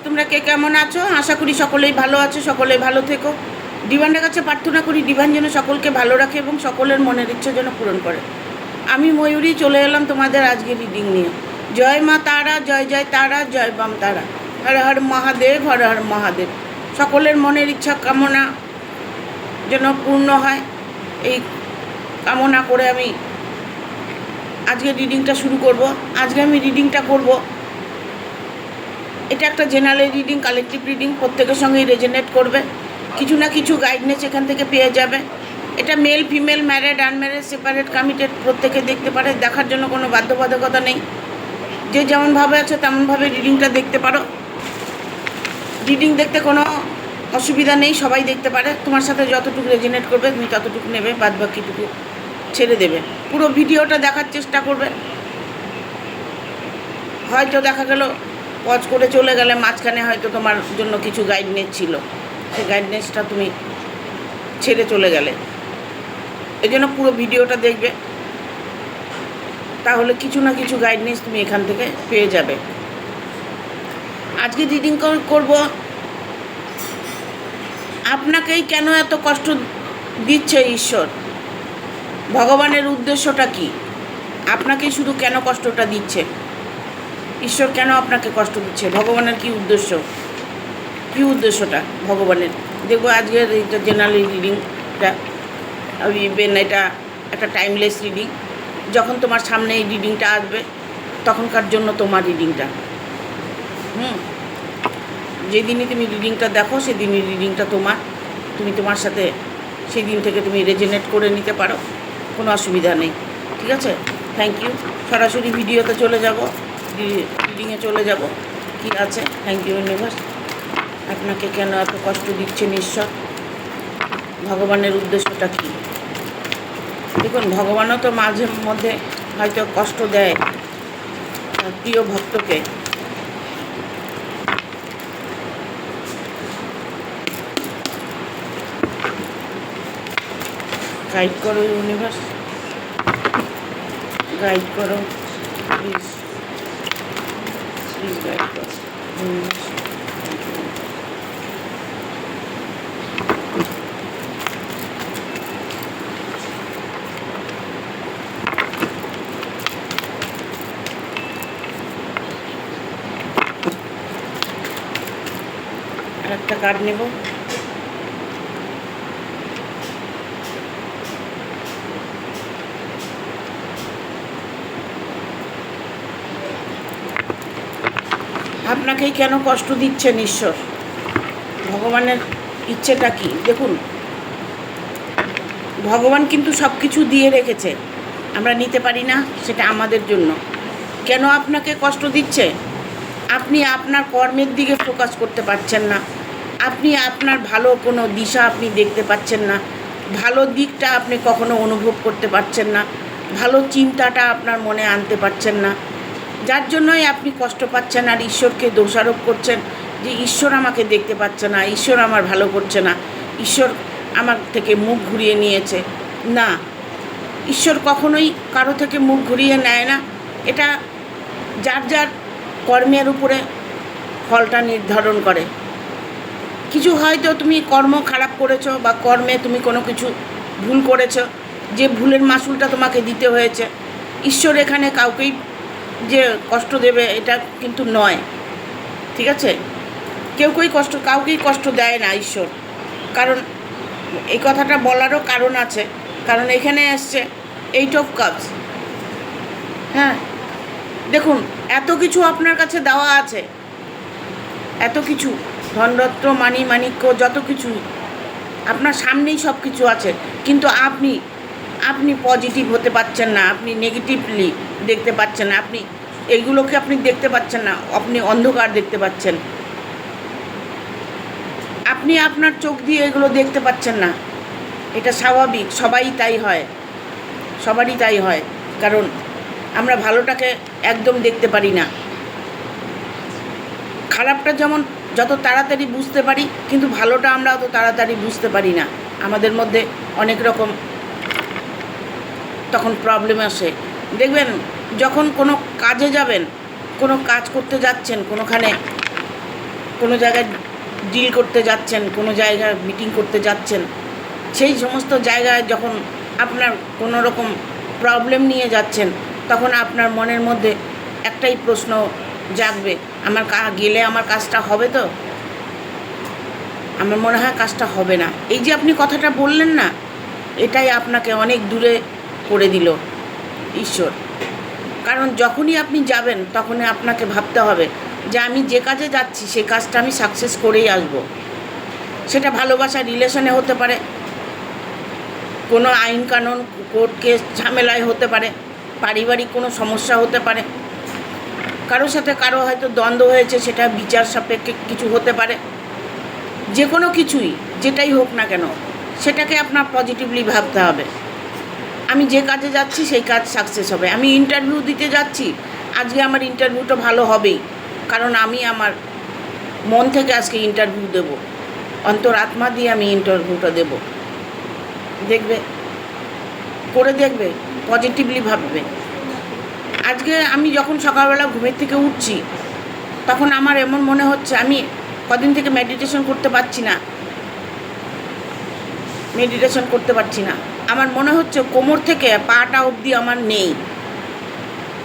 তোমরা কে কেমন আছো? আশা করি সকলেই ভালো আছো, সকলেই ভালো থেকো। ডিভানের কাছে প্রার্থনা করি ডিভান যেন সকলকে ভালো রাখে এবং সকলের মনের ইচ্ছা যেন পূরণ করে। আমি ময়ূরী চলে এলাম তোমাদের আজকে রিডিং নিয়ে। জয় মা তারা, জয় জয় তারা, জয় বাম তারা, হর হর মহাদেব, হর হর মহাদেব। সকলের মনের ইচ্ছা কামনা যেন পূর্ণ হয়, এই কামনা করে আমি আজকে রিডিংটা শুরু করব। আজকে আমি রিডিংটা করব, এটা একটা জেনারেল রিডিং, কালেকটিভ রিডিং, প্রত্যেকের সঙ্গেই রেজোনেট করবে। কিছু না কিছু গাইডনেস এখান থেকে পেয়ে যাবে। এটা male female, married unmarried, separate committed, প্রত্যেকে দেখতে পারে। দেখার জন্য কোনো বাধ্যবাধকতা নেই, যে যেমনভাবে আছে তেমনভাবে রিডিংটা দেখতে পারো। রিডিং দেখতে কোনো অসুবিধা নেই, সবাই দেখতে পারে। তোমার সাথে যতটুকু রেজোনেট করবে তুমি ততটুকু নেবে, বাদ বাকিটুকু ছেড়ে দেবে। পুরো ভিডিওটা দেখার চেষ্টা করবে। হয়তো দেখা গেল পজ করে চলে গেলে মাঝখানে হয়তো তোমার জন্য কিছু গাইডনেস ছিল, সেই গাইডনেসটা তুমি ছেড়ে চলে গেলে। এই জন্য পুরো ভিডিওটা দেখবে, তাহলে কিছু না কিছু গাইডনেস তুমি এখান থেকে পেয়ে যাবে। আজকে রিডিং করব, আপনাকেই কেন এত কষ্ট দিচ্ছে ঈশ্বর? ভগবানের উদ্দেশ্যটা কি? আপনাকেই শুধু কেন কষ্টটা দিচ্ছে? ঈশ্বর কেন আপনাকে কষ্ট দিচ্ছে? ভগবানের কি উদ্দেশ্য? কি উদ্দেশ্যটা ভগবানের? দেখবো আজকের এইটা জেনারেল রিডিংটা। ইভেন এটা একটা টাইমলেস রিডিং। যখন তোমার সামনে এই রিডিংটা আসবে তখনকার জন্য তোমার রিডিংটা। যেদিনই তুমি রিডিংটা দেখো সেদিনই রিডিংটা তোমার। তুমি তোমার সাথে সেই দিন থেকে তুমি রেজোনেট করে নিতে পারো, কোনো অসুবিধা নেই। ঠিক আছে, থ্যাংক ইউ। সরাসরি ভিডিওতে চলে যাব, রিডিংয়ে চলে যাব। কি আছে? Thank you universe. আপনাকে কেন এত কষ্ট দিচ্ছেন ঈশ্বর? ভগবানের উদ্দেশ্যটা কী? দেখুন, ভগবানও তো মাঝে মধ্যে হয়তো কষ্ট দেয় প্রিয় ভক্তকে। গাইড করো ইউনিভার্স, গাইড করো প্লিজ, প্লিজ গাইড করো ইউনিভার্স। আর একটা কার্ড নেব। আপনাকেই কেন কষ্ট দিচ্ছেন ঈশ্বর? ভগবানের ইচ্ছেটা কি? দেখুন, ভগবান কিন্তু সব কিছু দিয়ে রেখেছে, আমরা নিতে পারি না, সেটা আমাদের জন্য। কেন আপনাকে কষ্ট দিচ্ছে? আপনি আপনার কর্মের দিকে ফোকাস করতে পারছেন না, আপনি আপনার ভালো কোনো দিশা আপনি দেখতে পাচ্ছেন না, ভালো দিকটা আপনি কখনো অনুভব করতে পারছেন না, ভালো চিন্তাটা আপনার মনে আনতে পারছেন না, যার জন্যই আপনি কষ্ট পাচ্ছেন। আর ঈশ্বরকে দোষারোপ করছেন যে ঈশ্বর আমাকে দেখতে পাচ্ছে না, ঈশ্বর আমার ভালো করছে না, ঈশ্বর আমার থেকে মুখ ঘুরিয়ে নিয়েছে। না, ঈশ্বর কখনোই কারো থেকে মুখ ঘুরিয়ে নেয় না। এটা যার যার কর্মের উপরে ফলটা নির্ধারণ করে। কিছু হয়তো তুমি কর্ম খারাপ করেছো বা কর্মে তুমি কোনো কিছু ভুল করেছো, যে ভুলের মাসুলটা তোমাকে দিতে হয়েছে। ঈশ্বর এখানে কাউকেই যে কষ্ট দেবে এটা কিন্তু নয়, ঠিক আছে? কাউকেই কষ্ট দেয় না ঈশ্বর। কারণ এই কথাটা বলারও কারণ আছে, কারণ এখানে এসছে 8 অফ কাপস। হ্যাঁ, দেখুন, এত কিছু আপনার কাছে দেওয়া আছে, এত কিছু ধনরত্ন, মাণিক্য, যত কিছু আপনার সামনেই সব কিছু আছে, কিন্তু আপনি পজিটিভ হতে পারছেন না, আপনি নেগেটিভলি দেখতে পাচ্ছেন না, এইগুলোকে আপনি দেখতে পাচ্ছেন না, আপনি অন্ধকার দেখতে পাচ্ছেন। আপনি আপনার চোখ দিয়ে এগুলো দেখতে পাচ্ছেন না, এটা স্বাভাবিক, সবারই তাই হয়। কারণ আমরা ভালোটাকে একদম দেখতে পারি না। খারাপটা যেমন যত তাড়াতাড়ি বুঝতে পারি, কিন্তু ভালোটা আমরা অত তাড়াতাড়ি বুঝতে পারি না। আমাদের মধ্যে অনেক রকম তখন প্রবলেম আসে। দেখবেন, যখন কোনো কাজে যাবেন, কোনো কাজ করতে যাচ্ছেন, কোনো জায়গায় ডিল করতে যাচ্ছেন, কোনো জায়গায় মিটিং করতে যাচ্ছেন, সেই সমস্ত জায়গায় যখন আপনার কোনো রকম প্রবলেম নিয়ে যাচ্ছেন, তখন আপনার মনের মধ্যে একটাই প্রশ্ন জাগবে, আমার গেলে আমার কাজটা হবে তো? আমার মনে হয় কাজটা হবে না। এই যে আপনি কথাটা বললেন না, এটাই আপনাকে অনেক দূরে করে দিল ঈশ্বর। কারণ যখনই আপনি যাবেন তখনই আপনাকে ভাবতে হবে যে আমি যে কাজে যাচ্ছি সেই কাজটা আমি সাকসেস করেই আসব। সেটা ভালোবাসার রিলেশনে হতে পারে, কোনো আইন কানুন কোর্ট কেস ঝামেলায় হতে পারে, পারিবারিক কোনো সমস্যা হতে পারে, কারোর সাথে কারো হয়তো দ্বন্দ্ব হয়েছে, সেটা বিচার সাপেক্ষে কিছু হতে পারে। যে কোনো কিছুই যেটাই হোক না কেন, সেটাকে আপনার পজিটিভলি ভাবতে হবে। আমি যে কাজে যাচ্ছি সেই কাজ সাকসেস হবে। আমি ইন্টারভিউ দিতে যাচ্ছি, আজকে আমার ইন্টারভিউটা ভালো হবেই, কারণ আমি আমার মন থেকে আজকে ইন্টারভিউ দেব, অন্তরাত্মা দিয়ে আমি ইন্টারভিউটা দেব। দেখবে, করে দেখবে, পজিটিভলি ভাববে। আজকে আমি যখন সকালবেলা ঘুমের থেকে উঠছি, তখন আমার এমন মনে হচ্ছে আমি কদিন থেকে মেডিটেশন করতে পারছি না। আমার মনে হচ্ছে কোমর থেকে পাটা অবধি আমার নেই,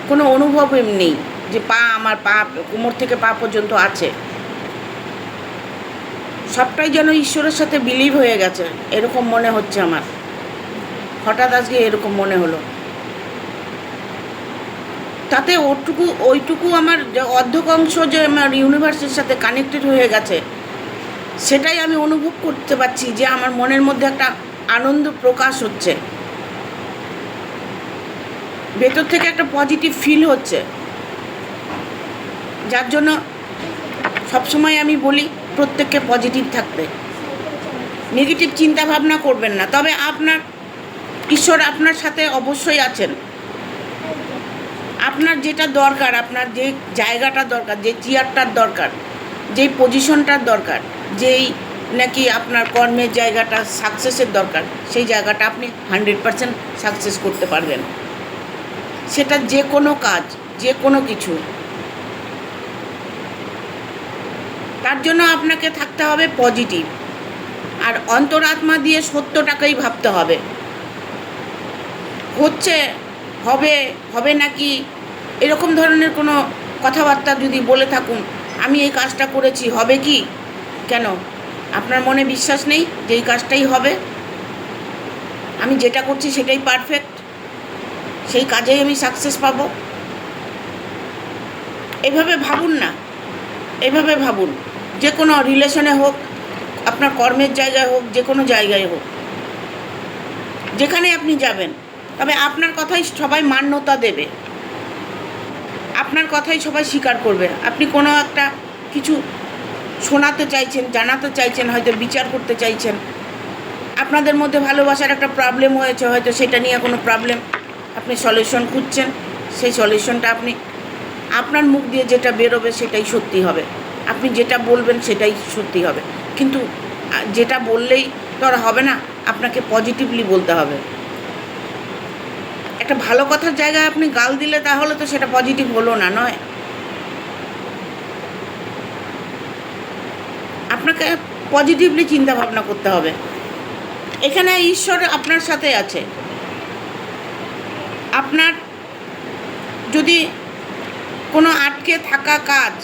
কোনো অনুভব নেই যে আমার পা কোমর থেকে পা পর্যন্ত আছে। সবটাই যেন ঈশ্বরের সাথে বিলিভ হয়ে গেছে, এরকম মনে হচ্ছে আমার। হঠাৎ আজকে এরকম মনে হলো। তাতে ওইটুকু আমার যে অর্ধেক অংশ যে আমার ইউনিভার্সের সাথে কানেক্টেড হয়ে গেছে, সেটাই আমি অনুভব করতে পারছি যে আমার মনের মধ্যে একটা আনন্দ প্রকাশ হচ্ছে, ভেতর থেকে একটা পজিটিভ ফিল হচ্ছে। যার জন্য সবসময় আমি বলি প্রত্যেককে পজিটিভ থাকতে, নেগেটিভ চিন্তা ভাবনা করবেন না। তবে আপনার ঈশ্বর আপনার সাথে অবশ্যই আছেন। আপনার যেটা দরকার, আপনার যে জায়গাটা দরকার, যে চেয়ারটার দরকার, যেই পজিশনটার দরকার, যেই নাকি আপনার কর্মের জায়গাটা সাকসেসের দরকার, সেই জায়গাটা আপনি 100% সাকসেস করতে পারবেন। সেটা যে কোনো কাজ, যে কোনো কিছু। তার জন্য আপনাকে থাকতে হবে পজিটিভ, আর অন্তরাত্মা দিয়ে সত্যটাকেই ভাবতে হবে। হচ্ছে, হবে নাকি এরকম ধরনের কোনো কথাবার্তা যদি বলে থাকুন, আমি এই কাজটা করেছি, হবে কি? কেন আপনার মনে বিশ্বাস নেই যে এই কাজটাই হবে? আমি যেটা করছি সেটাই পারফেক্ট, সেই কাজেই আমি সাকসেস পাবো। এভাবে ভাবুন না, এভাবে ভাবুন। যে কোনো রিলেশনে হোক, আপনার কর্মের জায়গায় হোক, যে কোনো জায়গায় হোক, যেখানে আপনি যাবেন, তবে আপনার কথাই সবাই মান্যতা দেবে, আপনার কথাই সবাই স্বীকার করবে। আপনি কোনো একটা কিছু শোনাতে চাইছেন, জানাতে চাইছেন, হয়তো বিচার করতে চাইছেন, আপনাদের মধ্যে ভালোবাসার একটা প্রবলেম হয়েছে, হয়তো সেটা নিয়ে কোনো প্রবলেম, আপনি সলিউশন খুঁজছেন, সেই সলিউশনটা আপনি আপনার মুখ দিয়ে যেটা বেরোবে সেটাই সত্যি হবে, আপনি যেটা বলবেন সেটাই সত্যি হবে। কিন্তু যেটা বললেই তো আর হবে না, আপনাকে পজিটিভলি বলতে হবে। একটা ভালো কথার জায়গায় আপনি গাল দিলে তাহলে তো সেটা পজিটিভ হলো না, নয়? আপনাকে পজিটিভলি চিন্তা ভাবনা করতে হবে। এখানে ঈশ্বর আপনার সাথে আছে। আপনার যদি কোনো আটকে থাকা কাজ,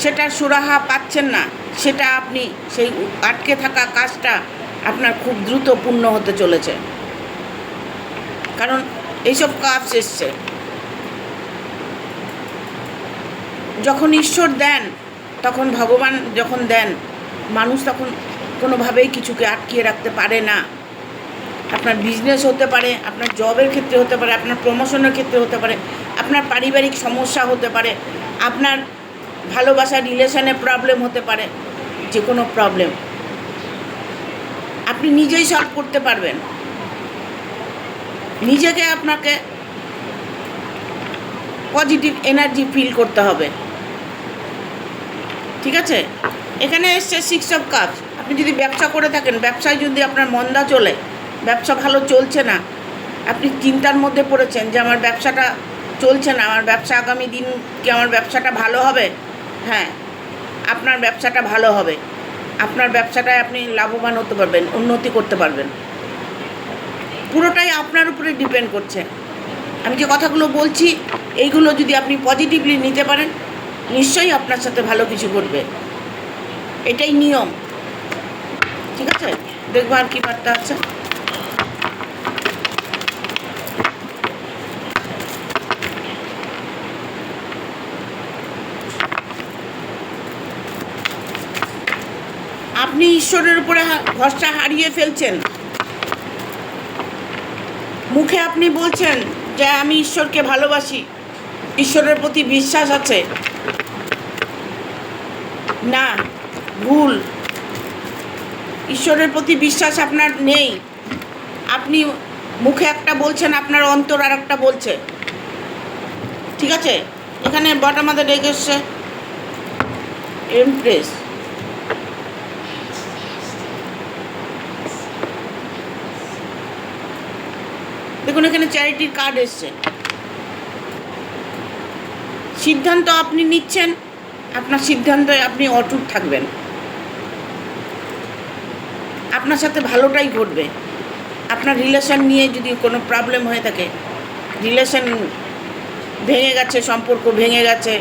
সেটা সুরাহা পাচ্ছেন না, সেটা আপনি সেই আটকে থাকা কাজটা আপনার খুব দ্রুত পূর্ণ হতে চলেছে, কারণ এইসব কাজ এসছে। যখন ঈশ্বর দেন, তখন ভগবান যখন দেন, মানুষ তখন কোনোভাবেই কিছুকে আটকিয়ে রাখতে পারে না। আপনার বিজনেস হতে পারে, আপনার জবের ক্ষেত্রে হতে পারে, আপনার প্রমোশনের ক্ষেত্রে হতে পারে, আপনার পারিবারিক সমস্যা হতে পারে, আপনার ভালোবাসার রিলেশনে প্রবলেম হতে পারে, যে কোনো প্রবলেম আপনি নিজেই সলভ করতে পারবেন। নিজেকে আপনাকে পজিটিভ এনার্জি ফিল করতে হবে, ঠিক আছে? এখানে এসছে 6 অফ কাপস। আপনি যদি ব্যবসা করে থাকেন, ব্যবসায় যদি আপনার মন্দা চলে, ব্যবসা ভালো চলছে না, আপনি চিন্তার মধ্যে পড়েছেন যে আমার ব্যবসাটা চলছে না, আমার ব্যবসা আগামী দিন কি আমার ব্যবসাটা ভালো হবে, হ্যাঁ, আপনার ব্যবসাটা ভালো হবে, আপনার ব্যবসাটায় আপনি লাভবান হতে পারবেন, উন্নতি করতে পারবেন। পুরোটাই আপনার উপরে ডিপেন্ড করছে। আমি যে কথাগুলো বলছি এইগুলো যদি আপনি পজিটিভলি নিতে পারেন, নিশ্চয়ই আপনার সাথে ভালো কিছু ঘটবে। এটাই নিয়ম। ঠিক আছে, দেখবো আর কি বার্তা আছে। আপনি ঈশ্বরের উপরে ভরসা হারিয়ে ফেলছেন। মুখে আপনি বলছেন যে আমি ঈশ্বরকে ভালোবাসি, ঈশ্বরের প্রতি বিশ্বাস আছে, না, ভুল। ঈশ্বরের প্রতি বিশ্বাস আপনার নেই। আপনি মুখে একটা বলছেন, আপনার অন্তর আর একটা বলছে। ঠিক আছে, এখানে বটম আমাদের ডেকে এসছে এমপ্রেস। দেখুন এখানে চ্যারিটির কার্ড এসছে। সিদ্ধান্ত আপনি নিচ্ছেন, আপনার সিদ্ধান্তে আপনি অটুট থাকবেন। আপনার সাথে ভালোটাই ঘটবে। আপনার রিলেশন নিয়ে যদি কোনো প্রবলেম হয়ে থাকে, রিলেশন ভেঙে গেছে, সম্পর্ক ভেঙে গেছে,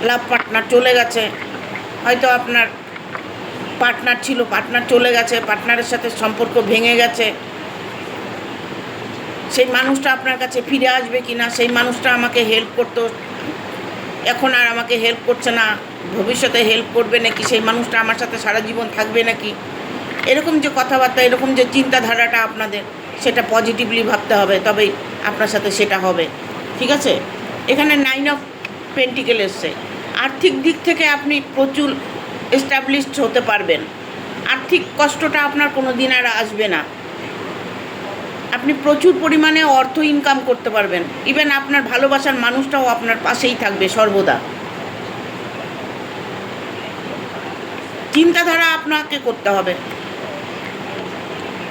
লাভ পার্টনার চলে গেছে, হয়তো আপনার পার্টনার ছিল, পার্টনার চলে গেছে, পার্টনারের সাথে সম্পর্ক ভেঙে গেছে, সেই মানুষটা আপনার কাছে ফিরে আসবে কি না, সেই মানুষটা আমাকে হেল্প করতো, এখন আর আমাকে হেল্প করছে না, ভবিষ্যতে হেল্প করবে নাকি, সেই মানুষটা আমার সাথে সারা জীবন থাকবে নাকি, এরকম যে কথাবার্তা, এরকম যে চিন্তাধারাটা আপনাদের, সেটা পজিটিভলি ভাবতে হবে, তবেই আপনার সাথে সেটা হবে। ঠিক আছে, এখানে 9 অফ পেন্টিকেল এসছে। আর্থিক দিক থেকে আপনি প্রচুর এস্টাবলিশড হতে পারবেন। আর্থিক কষ্টটা আপনার কোনো দিন আর আসবে না। আপনি প্রচুর পরিমাণে অর্থ ইনকাম করতে পারবেন। ইভেন আপনার ভালোবাসার মানুষটাও আপনার পাশেই থাকবে সর্বদা। চিন্তাধারা আপনাকে করতে হবে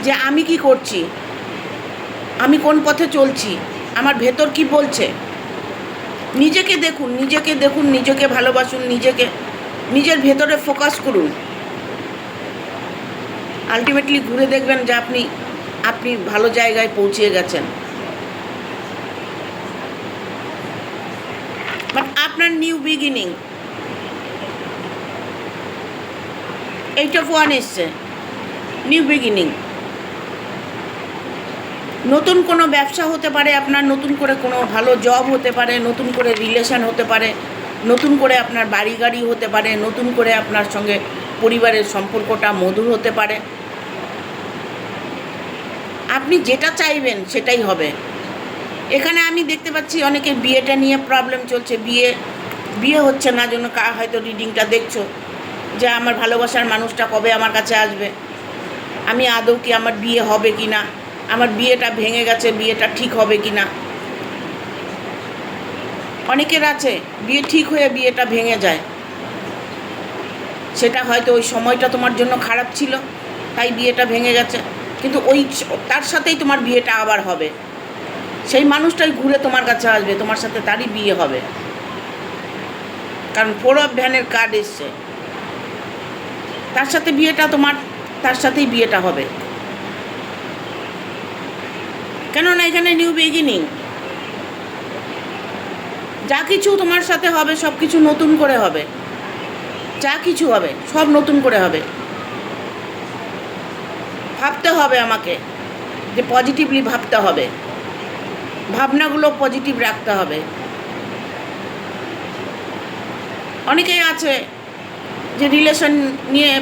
যে আমি কি করছি, আমি কোন পথে চলছি, আমার ভেতর কি বলছে। নিজেকে দেখুন, নিজেকে দেখুন, নিজেকে ভালোবাসুন, নিজের ভেতরে ফোকাস করুন। আলটিমেটলি ঘুরে দেখবেন যে আপনি ভালো জায়গায় পৌঁছে গেছেন। বাট আপনার নিউ বিগিনিং, 8 অফ ওয়ান এসছে, নিউ বিগিনিং। নতুন কোনো ব্যবসা হতে পারে আপনার, নতুন করে কোনো ভালো জব হতে পারে, নতুন করে রিলেশন হতে পারে, নতুন করে আপনার বাড়ি গাড়ি হতে পারে, নতুন করে আপনার সঙ্গে পরিবারের সম্পর্কটা মধুর হতে পারে। আপনি যেটা চাইবেন সেটাই হবে। এখানে আমি দেখতে পাচ্ছি অনেকের বিয়েটা নিয়ে প্রবলেম চলছে, বিয়ে হচ্ছে না, জন্য হয়তো রিডিংটা দেখছো যে আমার ভালোবাসার মানুষটা কবে আমার কাছে আসবে, আমি আদৌ কি আমার বিয়ে হবে কি না, আমার বিয়েটা ভেঙে গেছে, বিয়েটা ঠিক হবে কি না। অনেকের আছে বিয়ে ঠিক হয়ে বিয়েটা ভেঙে যায়, সেটা হয়তো ওই সময়টা তোমার জন্য খারাপ ছিল তাই বিয়েটা ভেঙে গেছে, কিন্তু তার সাথেই তোমার বিয়েটা আবার হবে। সেই মানুষটাই ঘুরে তোমার কাছে আসবে, তোমার সাথে তারই বিয়ে হবে, কারণ 4 অফ ভ্যানের কার্ড এসছে। তার সাথে বিয়েটা তার সাথেই বিয়েটা হবে। কেননা এখানে নিউ বিগিনিং। যা কিছু তোমার সাথে হবে সব কিছু নতুন করে হবে, যা কিছু হবে সব নতুন করে হবে। ভাবতে হবে আমাকে যে পজিটিভলি ভাবতে হবে, ভাবনাগুলো পজিটিভ রাখতে হবে। অনেকেই আছে যে রিলেশন নিয়ে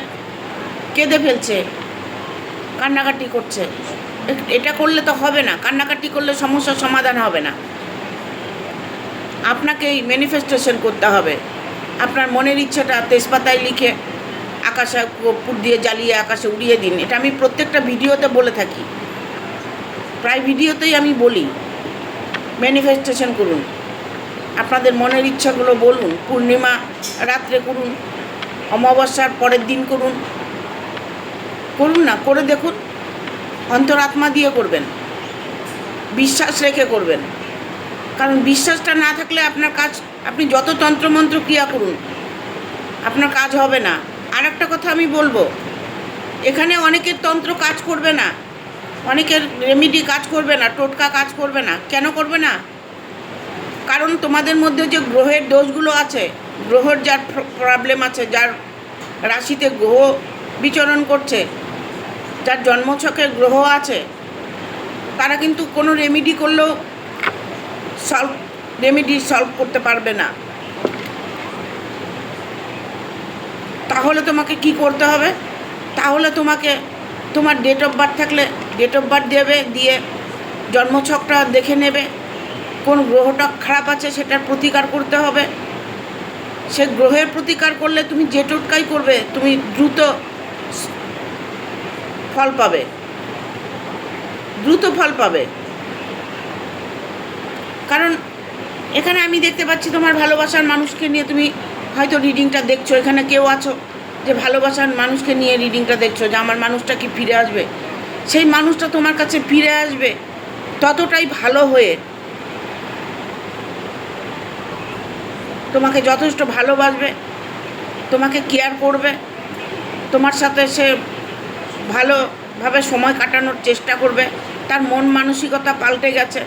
কেঁদে ফেলছে, কান্নাকাটি করছে। এটা করলে তো হবে না, কান্নাকাটি করলে সমস্যার সমাধান হবে না। আপনাকেই ম্যানিফেস্টেশন করতে হবে। আপনার মনের ইচ্ছাটা তেজপাতায় লিখে আকাশে কর্পূর দিয়ে জ্বালিয়ে আকাশে উড়িয়ে দিন। এটা আমি প্রত্যেকটা ভিডিওতে বলে থাকি, প্রায় ভিডিওতেই আমি বলি ম্যানিফেস্টেশন করুন, আপনাদের মনের ইচ্ছাগুলো বলুন। পূর্ণিমা রাত্রে করুন, অমাবস্যার পরের দিন করুন না, করে দেখুন। অন্তরাত্মা দিয়ে করবেন, বিশ্বাস রেখে করবেন, কারণ বিশ্বাসটা না থাকলে আপনার কাজ, আপনি যত তন্ত্রমন্ত্র ক্রিয়া করুন আপনার কাজ হবে না। আর একটা কথা আমি বলবো, এখানে অনেকের তন্ত্র কাজ করবে না, অনেকের রেমিডি কাজ করবে না, টোটকা কাজ করবে না। কেন করবে না? কারণ তোমাদের মধ্যে যে গ্রহের দোষগুলো আছে, গ্রহের যার প্রবলেম আছে, যার রাশিতে গ্রহ বিচরণ করছে, যার জন্মছকে গ্রহ আছে, তারা কিন্তু কোনো রেমিডি করলেও সলভ করতে পারবে না। তাহলে তোমাকে কি করতে হবে? তাহলে তোমাকে তোমার ডেট অফ বার্থ থাকলে ডেট অফ বার্থ দেবে, দিয়ে জন্মছকটা দেখে নেবে, কোন গ্রহটা খারাপ আছে সেটার প্রতিকার করতে হবে। সে গ্রহের প্রতিকার করলে তুমি যে টোটকাই করবে তুমি দ্রুত ফল পাবে, দ্রুত ফল পাবে। কারণ এখানে আমি দেখতে পাচ্ছি তোমার ভালোবাসার মানুষকে নিয়ে তুমি হয়তো রিডিংটা দেখছো। এখানে কেউ আছো যে ভালোবাসার মানুষকে নিয়ে রিডিংটা দেখছো, যে আমার মানুষটা কি ফিরে আসবে। সেই মানুষটা তোমার কাছে ফিরে আসবে ততটাই ভালো হয়ে, তোমাকে যথেষ্ট ভালোবাসবে, তোমাকে কেয়ার করবে, তোমার সাথে সে ভালোভাবে সময় কাটানোর চেষ্টা করবে। তার মন মানসিকতা পাল্টে গেছে।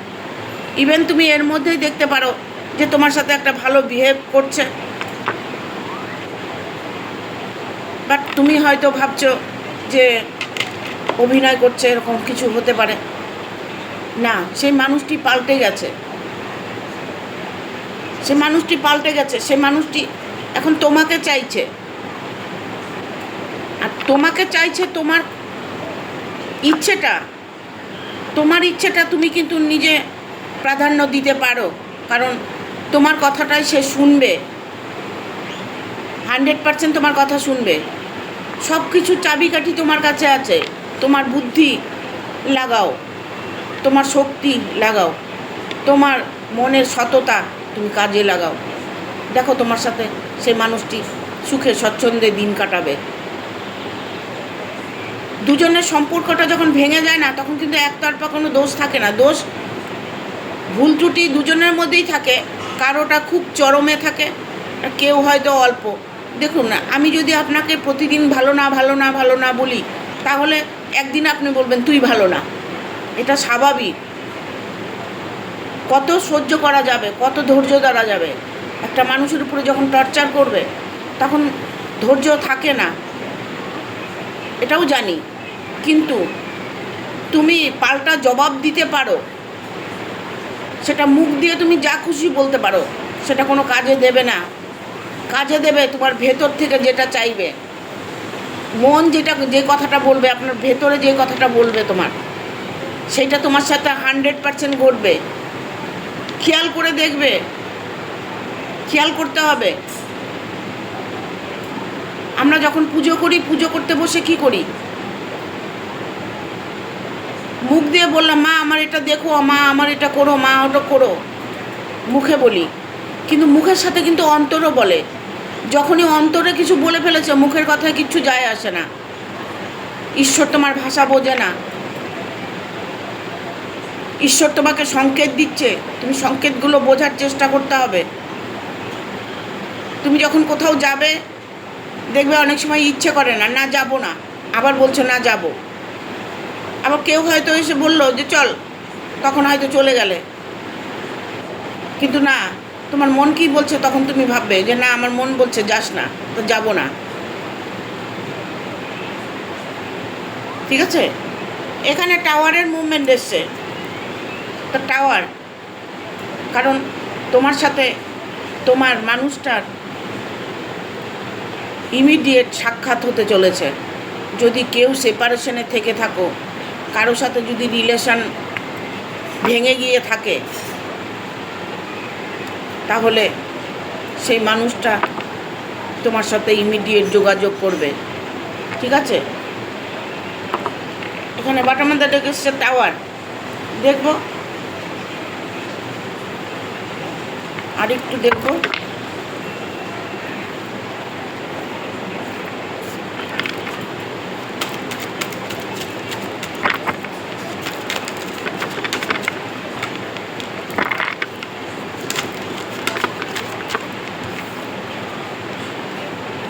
ইভেন তুমি এর মধ্যেই দেখতে পারো যে তোমার সাথে একটা ভালো বিহেভ করছে, বাট তুমি হয়তো ভাবছো যে অভিনয় করছে, এরকম কিছু হতে পারে না। সেই মানুষটি পাল্টে গেছে, সে মানুষটি পাল্টে গেছে। সে মানুষটি এখন তোমাকে চাইছে, আর তোমাকে চাইছে তোমার ইচ্ছেটা, তোমার ইচ্ছেটা তুমি কিন্তু নিজে প্রাধান্য দিতে পারো। কারণ তোমার কথাটাই সে শুনবে, 100% তোমার কথা শুনবে। সব কিছু চাবিকাঠি তোমার কাছে আছে। তোমার বুদ্ধি লাগাও, তোমার শক্তি লাগাও, তোমার মনের সততা তুমি কাজে লাগাও। দেখো তোমার সাথে সেই মানুষটি সুখে স্বচ্ছন্দে দিন কাটাবে। দুজনের সম্পর্কটা যখন ভেঙে যায় না, তখন কিন্তু একতরফা কোনো দোষ থাকে না। দোষ ভুল ত্রুটি দুজনের মধ্যেই থাকে। কারোটা খুব চরমে থাকে, আর কেউ হয়তো অল্প। দেখুন না, আমি যদি আপনাকে প্রতিদিন ভালো না ভালো না ভালো না বলি, তাহলে একদিন আপনি বলবেন তুই ভালো না। এটা স্বাভাবিক। কত সহ্য করা যাবে, কত ধৈর্য ধরা যাবে। একটা মানুষের উপরে যখন টর্চার করবে তখন ধৈর্য থাকে না, এটাও জানি। কিন্তু তুমি পাল্টা জবাব দিতে পারো, সেটা মুখ দিয়ে তুমি যা খুশি বলতে পারো, সেটা কোনো কাজে দেবে না। কাজে দেবে তোমার ভেতর থেকে যেটা চাইবে। মন যে কথাটা বলবে, আপনার ভেতরে যে কথাটা বলবে তোমার, সেইটা তোমার সাথে 100% ঘটবে। খেয়াল করে দেখবে, খেয়াল করতে হবে। আমরা যখন পুজো করি, পুজো করতে বসে কি করি? মুখ দিয়ে বললাম মা আমার এটা দেখো, মা আমার এটা করো, মা ওটা করো, মুখে বলি। কিন্তু মুখের সাথে কিন্তু অন্তরও বলে। যখনই অন্তরে কিছু বলে ফেলেছে, মুখের কথায় কিচ্ছু যায় আসে না। ঈশ্বর তোমার ভাষা বোঝে না। ঈশ্বর তোমাকে সংকেত দিচ্ছে, তুমি সংকেতগুলো বোঝার চেষ্টা করতে হবে। তুমি যখন কোথাও যাবে, দেখবে অনেক সময় ইচ্ছে করে না, না যাব না, আবার বলছো না যাব। আবার কেউ হয়তো এসে বললো যে চল, তখন হয়তো চলে গেলে। কিন্তু না, তোমার মন কি বলছে তখন তুমি ভাববে যে না, আমার মন বলছে যাস না, তো যাব না। ঠিক আছে? এখানে টাওয়ারের মুভমেন্ট এসছে, তো টাওয়ার, কারণ তোমার সাথে তোমার মানুষটার ইমিডিয়েট সাক্ষাৎ হতে চলেছে। যদি কেউ সেপারেশনে থেকে থাকো, কারোর সাথে যদি রিলেশন ভেঙে গিয়ে থাকে, তাহলে সেই মানুষটা তোমার সাথে ইমিডিয়েট যোগাযোগ করবে। ঠিক আছে? এখানে বাটামাদা ডেকেছে টাওয়ার, দেখবো আরেকটু দেখবো।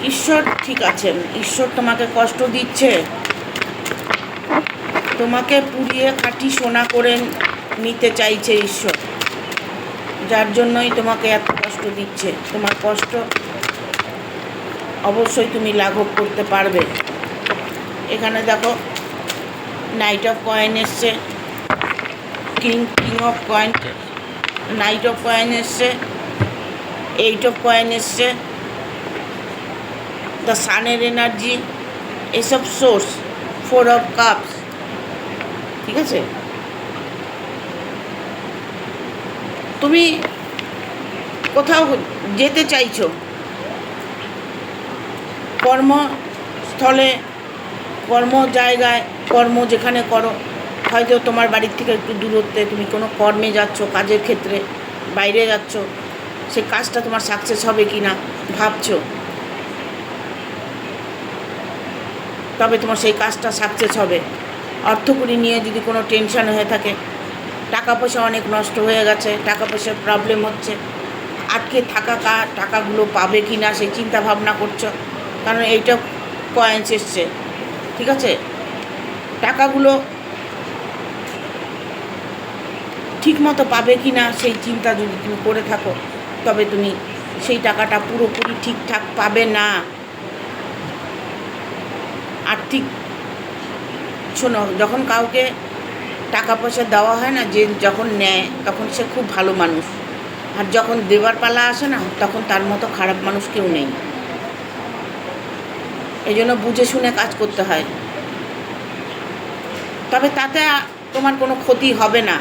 ঈশ্বর ঠিক আছেন, ঈশ্বর তোমাকে কষ্ট দিচ্ছে, তোমাকে পুড়িয়ে খাঁটি সোনা করে নিতে চাইছে ঈশ্বর, যার জন্যই তোমাকে এত কষ্ট দিচ্ছে। তোমার কষ্ট অবশ্যই তুমি লাঘব করতে পারবে। এখানে দেখো নাইট অফ কয়েন এসছে, king of coin, night of coin এসছে, 8 অফ কয়েন এসছে, দ্য সানের এনার্জি, এসব সোর্স, 4 অফ কাপস। ঠিক আছে, তুমি কোথাও যেতে চাইছো, কর্মস্থলে, কর্ম জায়গায়, কর্ম যেখানে করো, হয়তো তোমার বাড়ির থেকে একটু দূরত্বে তুমি কোনো কর্মে যাচ্ছ, কাজের ক্ষেত্রে বাইরে যাচ্ছ, সেই কাজটা তোমার সাকসেস হবে কি না ভাবছো, তবে তোমার সেই কাজটা সাকসেস হবে। অর্থকড়ি নিয়ে যদি কোনো টেনশন হয়ে থাকে, টাকা পয়সা অনেক নষ্ট হয়ে গেছে, টাকা পয়সার প্রবলেম হচ্ছে, আটকে থাকা টাকাগুলো পাবে কি না সেই চিন্তা ভাবনা করছো, কারণ এইটা কয়েন্স এসছে। ঠিক আছে, টাকাগুলো ঠিকমতো পাবে কি না সেই চিন্তা যদি তুমি করে থাকো, তবে তুমি সেই টাকাটা পুরোপুরি ঠিকঠাক পাবে না। আর্থিক, শোনো, যখন কাউকে টাকা পয়সা দেওয়া হয় না, যে যখন নেয় তখন সে খুব ভালো মানুষ, আর যখন দেবার পালা আসে না, তখন তার মতো খারাপ মানুষ কেউ নেই। এই জন্য বুঝে শুনে কাজ করতে হয়, তবে তাতে তোমার কোনো ক্ষতি হবে না,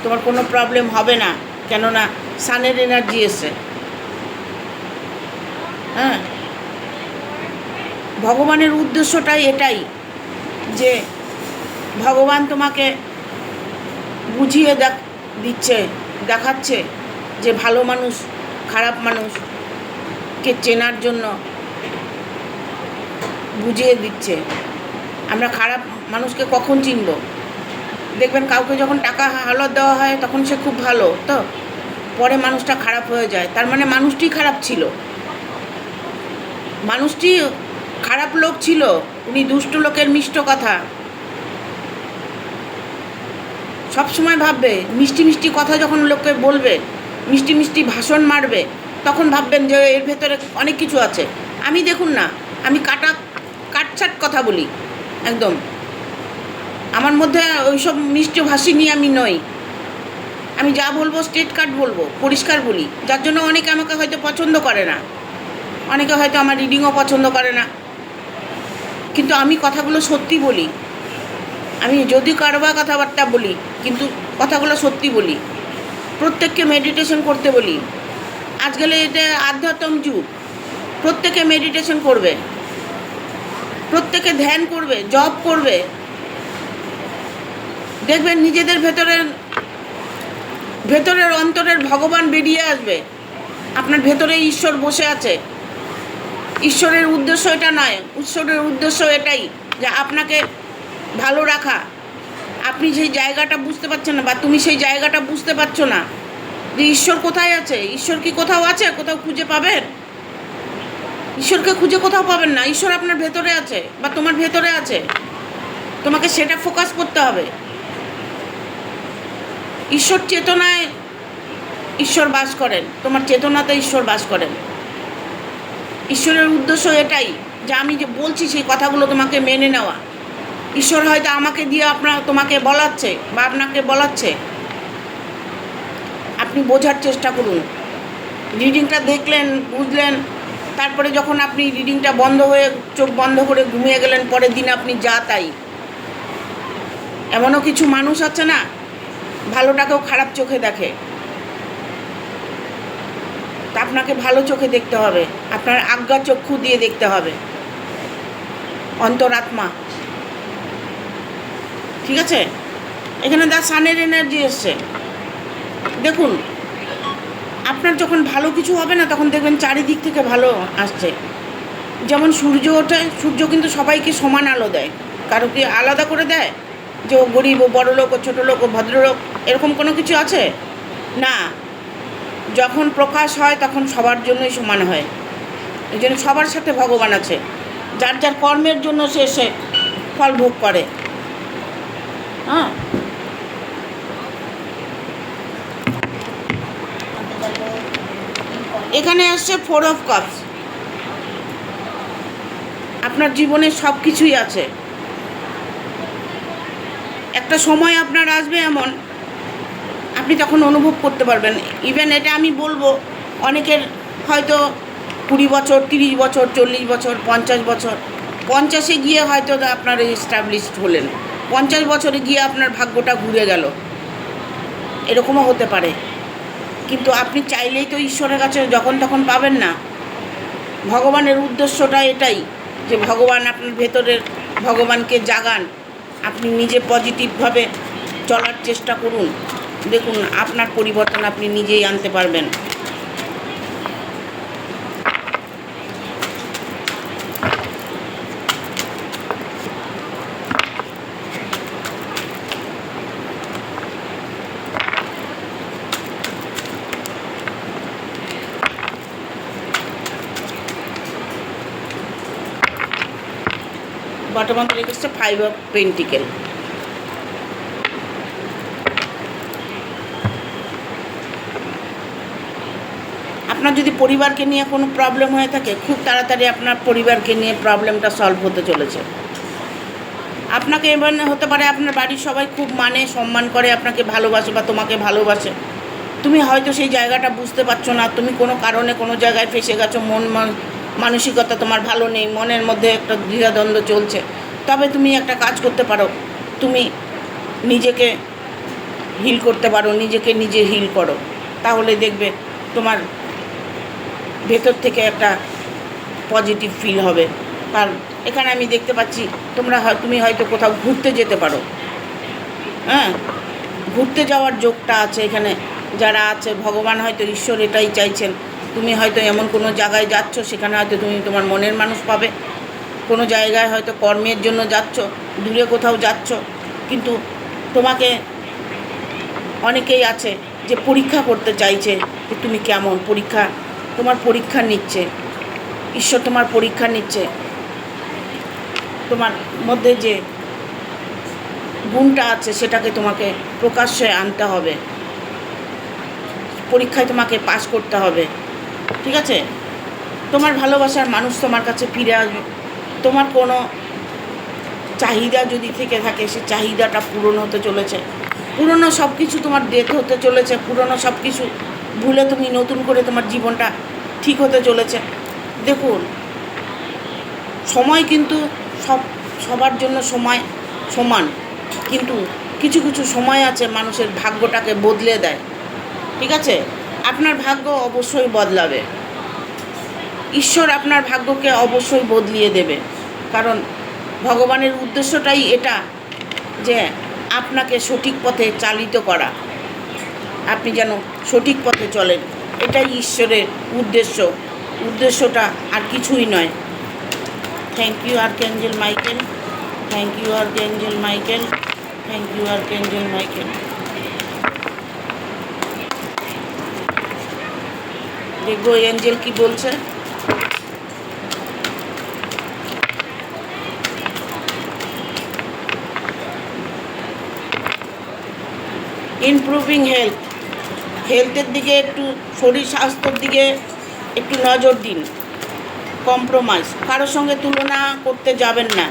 তোমার কোনো প্রবলেম হবে না, কেননা সানের এনার্জি এসে। হ্যাঁ, ভগবানের উদ্দেশ্যটাই এটাই যে ভগবান তোমাকে বুঝিয়ে দিচ্ছে, দেখাচ্ছে যে ভালো মানুষ খারাপ মানুষকে চেনার জন্য বুঝিয়ে দিচ্ছে। আমরা খারাপ মানুষকে কখন চিনব? দেখবেন কাউকে যখন টাকা হালত দেওয়া হয় তখন সে খুব ভালো, তো পরে মানুষটা খারাপ হয়ে যায়, তার মানে মানুষটি খারাপ ছিল, মানুষটি খারাপ লোক ছিল, উনি দুষ্ট লোকের মিষ্ট কথা সবসময় ভাববে। মিষ্টি মিষ্টি কথা যখন লোককে বলবে, মিষ্টি মিষ্টি ভাষণ মারবে, তখন ভাববেন যে এর ভেতরে অনেক কিছু আছে। আমি দেখুন না, আমি কাটছাট কথা বলি একদম, আমার মধ্যে ওইসব মিষ্টি ভাষিনী আমি নই। আমি যা বলবো স্ট্রেট কাট বলবো, পরিষ্কার বলি, যার জন্য অনেকে আমাকে হয়তো পছন্দ করে না, অনেকে হয়তো আমার রিডিংও পছন্দ করে না, কিন্তু আমি কথাগুলো সত্যি বলি। আমি যদি কারবা কথাবার্তা বলি, কিন্তু কথাগুলো সত্যি বলি। প্রত্যেককে মেডিটেশন করতে বলি। আজকাল এটা আধ্যাত্ম যুগ, প্রত্যেকে মেডিটেশন করবে, প্রত্যেকে ধ্যান করবে, জপ করবে, দেখবেন নিজেদের ভেতরের অন্তরের ভগবান বেরিয়ে আসবে। আপনার ভেতরে ঈশ্বর বসে আছে। ঈশ্বরের উদ্দেশ্য এটা নয়, ঈশ্বরের উদ্দেশ্য এটাই যে আপনাকে ভালো রাখা। আপনি সেই জায়গাটা বুঝতে পারছেন না, বা তুমি সেই জায়গাটা বুঝতে পারছো না যে ঈশ্বর কোথায় আছে। ঈশ্বর কি কোথাও আছে? কোথাও খুঁজে পাবেন? ঈশ্বরকে খুঁজে কোথাও পাবেন না। ঈশ্বর আপনার ভেতরে আছে বা তোমার ভেতরে আছে, তোমাকে সেটা ফোকাস করতে হবে। ঈশ্বর চেতনায় ঈশ্বর বাস করেন, তোমার চেতনাতে ঈশ্বর বাস করেন। ঈশ্বরের উদ্দেশ্য এটাই যে আমি যে বলছি সেই কথাগুলো তোমাকে মেনে নেওয়া। ঈশ্বর হয়তো আমাকে দিয়ে তোমাকে বলাচ্ছে বা আপনাকে বলাচ্ছে, আপনি বোঝার চেষ্টা করুন। রিডিংটা দেখলেন, বুঝলেন, তারপরে যখন আপনি রিডিংটা বন্ধ হয়ে চোখ বন্ধ করে ঘুমিয়ে গেলেন, পরের দিন আপনি যা তাই। এমনও কিছু মানুষ আছে না, ভালোটাকেও খারাপ চোখে দেখে। তা আপনাকে ভালো চোখে দেখতে হবে, আপনার আজ্ঞা চক্ষু দিয়ে দেখতে হবে, অন্তরাত্মা। ঠিক আছে, এখানে দা সানের এনার্জি এসছে। দেখুন, আপনার যখন ভালো কিছু হবে না, তখন দেখবেন চারিদিক থেকে ভালো আসছে। যেমন সূর্য ওঠে, সূর্য কিন্তু সবাইকে সমান আলো দেয়, কারো কি আলাদা করে দেয় যে ও গরিব, ও বড় লোক, ও ছোটো লোক, ও ভদ্রলোক, এরকম কোনো কিছু আছে না। যখন প্রকাশ হয় তখন সবার জন্যই সমান হয়। এই জন্য সবার সাথে ভগবান আছে, যার যার কর্মের জন্য সে ফল ভোগ করে। হ্যাঁ, এখানে আসছে 4 অফ কাপস। আপনার জীবনে সব কিছুই আছে। একটা সময় আপনার আসবে এমন, আপনি তখন অনুভব করতে পারবেন। ইভেন এটা আমি বলবো, অনেকের হয়তো 20 বছর, 30 বছর, 40 বছর, 50 বছর, 50-এ গিয়ে হয়তো আপনার এস্টাবলিশড হলেন, 50 বছরে গিয়ে আপনার ভাগ্যটা ঘুরে গেল, এরকমও হতে পারে। কিন্তু আপনি চাইলেই তো ঈশ্বরের কাছে যখন তখন পাবেন না। ভগবানের উদ্দেশ্যটা এটাই যে ভগবান আপনার ভেতরের ভগবানকে জাগান, আপনি নিজে পজিটিভভাবে চলার চেষ্টা করুন। দেখুন আপনার পরিবর্তন আপনি নিজেই আনতে পারবেন। বর্তমান রেখেছে 5 অফ পেন্টিকেল। আপনার যদি পরিবারকে নিয়ে কোনো প্রবলেম হয়ে থাকে, খুব তাড়াতাড়ি আপনার পরিবারকে নিয়ে প্রবলেমটা সলভ হতে চলেছে। আপনাকে এবার হতে পারে আপনার বাড়ির সবাই খুব মানে সম্মান করে, আপনাকে ভালোবাসে বা তোমাকে ভালোবাসে। তুমি হয়তো সেই জায়গাটা বুঝতে পারছো না, তুমি কোনো কারণে কোনো জায়গায় ফেসে গেছো, মানসিকতা তোমার ভালো নেই, মনের মধ্যে একটা দ্বিধাদ্বন্দ্ব চলছে। তবে তুমি একটা কাজ করতে পারো, তুমি নিজেকে হিল করতে পারো, নিজেকে নিজে হিল করো, তাহলে দেখবে তোমার ভেতর থেকে একটা পজিটিভ ফিল হবে। কারণ এখানে আমি দেখতে পাচ্ছি তুমি হয়তো কোথাও ঘুরতে যেতে পারো। হ্যাঁ, ঘুরতে যাওয়ার যোগটা আছে এখানে যারা আছে। ভগবান হয়তো ঈশ্বর এটাই চাইছেন, তুমি হয়তো এমন কোনো জায়গায় যাচ্ছ, সেখানে হয়তো তুমি তোমার মনের মানুষ পাবে। কোনো জায়গায় হয়তো কর্মের জন্য যাচ্ছ, দূরে কোথাও যাচ্ছ, কিন্তু তোমাকে অনেকেই আছে যে পরীক্ষা করতে চাইছে যে তুমি কেমন, তোমার পরীক্ষা নিচ্ছে, ঈশ্বর তোমার পরীক্ষা নিচ্ছে। তোমার মধ্যে যে গুণটা আছে সেটাকে তোমাকে প্রকাশ্যে আনতে হবে, পরীক্ষায় তোমাকে পাস করতে হবে। ঠিক আছে, তোমার ভালোবাসার মানুষ তোমার কাছে ফিরে আসবে। তোমার কোনো চাহিদা যদি থেকে থাকে, সে চাহিদাটা পূরণ হতে চলেছে। পুরনো সব কিছু তোমার ডেথ হতে চলেছে, পুরনো সব কিছু ভুলে তুমি নতুন করে তোমার জীবনটা ঠিক হতে চলেছে। দেখুন, সময় কিন্তু সবার জন্য সময় সমান, কিন্তু কিছু কিছু সময় আছে মানুষের ভাগ্যটাকে বদলে দেয়। ঠিক আছে, আপনার ভাগ্য অবশ্যই বদলাবে, ঈশ্বর আপনার ভাগ্যকে অবশ্যই বদলিয়ে দেবে। কারণ ভগবানের উদ্দেশ্যটাই এটা যে আপনাকে সঠিক পথে চালিত করা, আপনি যেন সঠিক পথে চলেন, এটাই ঈশ্বরের উদ্দেশ্যটা আর কিছুই নয়। Thank you archangel Michael, thank you archangel Michael, thank you archangel Michael. দেখবো এঞ্জেল কি বলছে। ইমপ্রুভিং হেলথের দিকে একটু, শরীর স্বাস্থ্যের দিকে একটু নজর দিন। কম্প্রোমাইজ, কারোর সঙ্গে তুলনা করতে যাবেন না,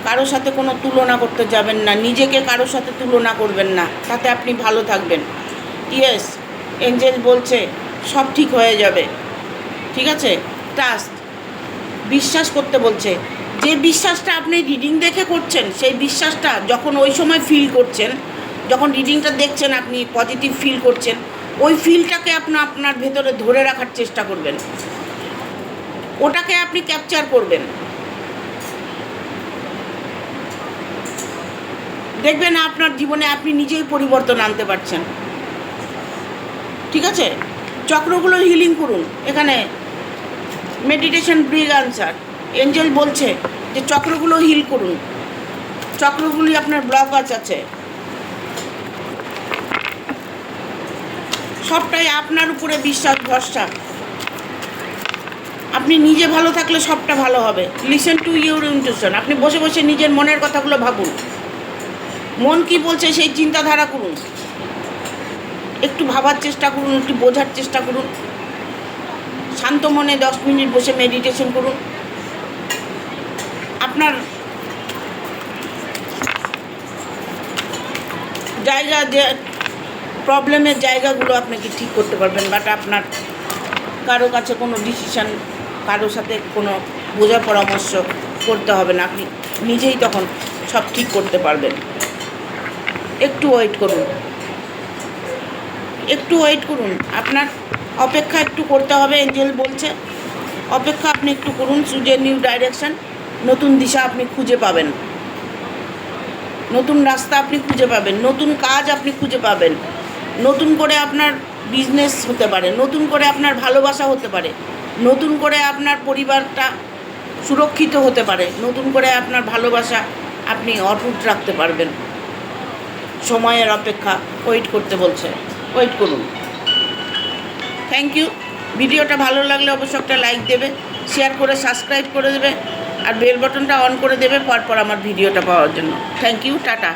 কারোর সাথে কোনো তুলনা করতে যাবেন না, নিজেকে কারোর সাথে তুলনা করবেন না, তাতে আপনি ভালো থাকবেন। ইয়েস, এঞ্জেল বলছে সব ঠিক হয়ে যাবে। ঠিক আছে, ট্রাস্ট, বিশ্বাস করতে বলছে। যে বিশ্বাসটা আপনি রিডিং দেখে করছেন, সেই বিশ্বাসটা যখন ওই সময় ফিল করছেন, যখন রিডিংটা দেখছেন আপনি পজিটিভ ফিল করছেন, ওই ফিলটাকে আপনার ভেতরে ধরে রাখার চেষ্টা করবেন, ওটাকে আপনি ক্যাপচার করবেন। দেখবেন আপনার জীবনে আপনি নিজেই পরিবর্তন আনতে পারছেন। ঠিক আছে, চক্রগুলো হিলিং করুন। এখানে মেডিটেশন ব্রিং আনসার, এঞ্জেল বলছে যে চক্রগুলো হিল করুন, চক্রগুলি আপনার ব্লকেজ আছে, সবটাই আপনার উপরে বিশ্বাস ভরসা। আপনি নিজে ভালো থাকলে সবটা ভালো হবে। Listen to your intuition. আপনি বসে বসে নিজের মনের কথাগুলো ভাবুন, মন কি বলছে সেই চিন্তাধারা করুন, একটু ভাবার চেষ্টা করুন, একটু বোঝার চেষ্টা করুন, শান্ত মনে 10 মিনিট বসে মেডিটেশন করুন। আপনার জায়গা যে প্রবলেমের জায়গাগুলো আপনাকে ঠিক করতে পারবেন, বাট আপনার কারো কাছে কোনো ডিসিশান, কারোর সাথে কোনো বোঝা পরামর্শ করতে হবে না, আপনি নিজেই তখন সব ঠিক করতে পারবেন। একটু ওয়েট করুন, একটু ওয়েট করুন, আপনার অপেক্ষা একটু করতে হবে। এঞ্জেল বলছে অপেক্ষা আপনি একটু করুন। চুজ এ নিউ ডাইরেকশন, নতুন দিশা আপনি খুঁজে পাবেন, নতুন রাস্তা আপনি খুঁজে পাবেন, নতুন কাজ আপনি খুঁজে পাবেন, নতুন করে আপনার বিজনেস হতে পারে, নতুন করে আপনার ভালোবাসা হতে পারে, নতুন করে আপনার পরিবারটা সুরক্ষিত হতে পারে, নতুন করে আপনার ভালোবাসা আপনি অটুট রাখতে পারবেন। সময়ের অপেক্ষা, ওয়েট করতে বলছে, ওয়েট করুন। Thank you. ভিডিওটা ভালো লাগলে অবশ্যই একটা লাইক দেবে, শেয়ার করে সাবস্ক্রাইব করে দেবে, আর বেল বাটনটা অন করে দেবে পরপর আমার ভিডিওটা পাওয়ার জন্য। Thank you, tata.